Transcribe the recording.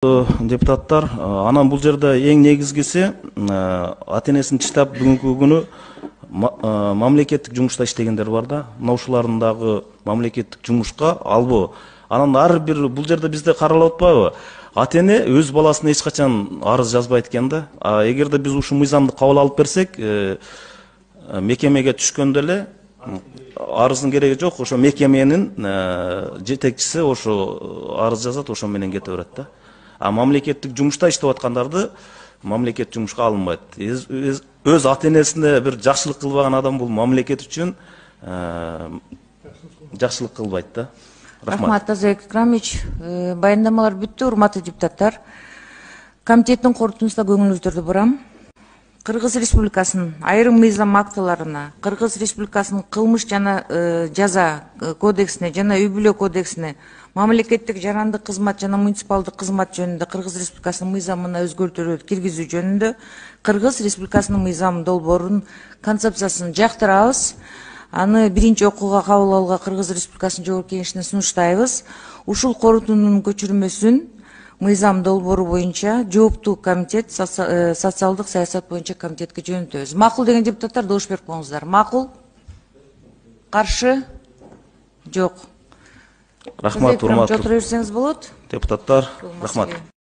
Депутаттар, анан бул жерде эң негизгиси ата энесин чыдап бүгүнкү күнү мамлекеттик жумушта иштегендер бар да. Мына ушулардын дагы мамлекеттик жумушка албоо. Анан ар бир бул жерде бизде каралып атпайбы? Ата эне өз баласына эч качан арыз жазбайт экен да. Эгерде биз ушул мыйзамды кабыл алып берсек, мекемеге түшкөндө эле арыздын кереги жок. Ошо мекеменин жетекчиси ошо арыз жазат, ошо менен кете берет да. Мамлекеттик жумушта иштеп аткандарды мамлекет жумушка алынбайт. Өз ата энесине бир жакшылык кылбаган адам бул мамлекет үчүн жакшылык кылбайт да. Рахмат, Тазабек Икрамович. Баяндамалар бүттү, урматтуу депутаттар. Комитеттин корутундусуна көңүлүңүздөрдү бурам. Кыргыз Республикасынын айрым мыйзам актыларына, Кыргыз Республикасынын кылмыш жана жаза кодексине жана үй бүлө кодексине, мамлекеттик жарандык кызмат жана муниципалдык кызмат жөнүндө Кыргыз Республикасынын мыйзамына өзгөртүүлөр киргизүү жөнүндө Кыргыз Республикасынын мыйзам долбоорунун концепциясын жактырабыз. Аны биринчи окууга кабыл алууга Кыргыз Республикасынын Жогорку Кеңешине сунуштайбыз. Ушул корутундунун көчүрмөсүн мыйзам долбоору боюнча жооптуу комитет, социалдык саясат боюнча комитетке жөнөтөбүз. Макул деген депутаттар добуш берип коюңуздар. Макул? Каршы? Жок. Рахмат, урматтуу Отура берсеңиз болот. депутаттар. Рахмат.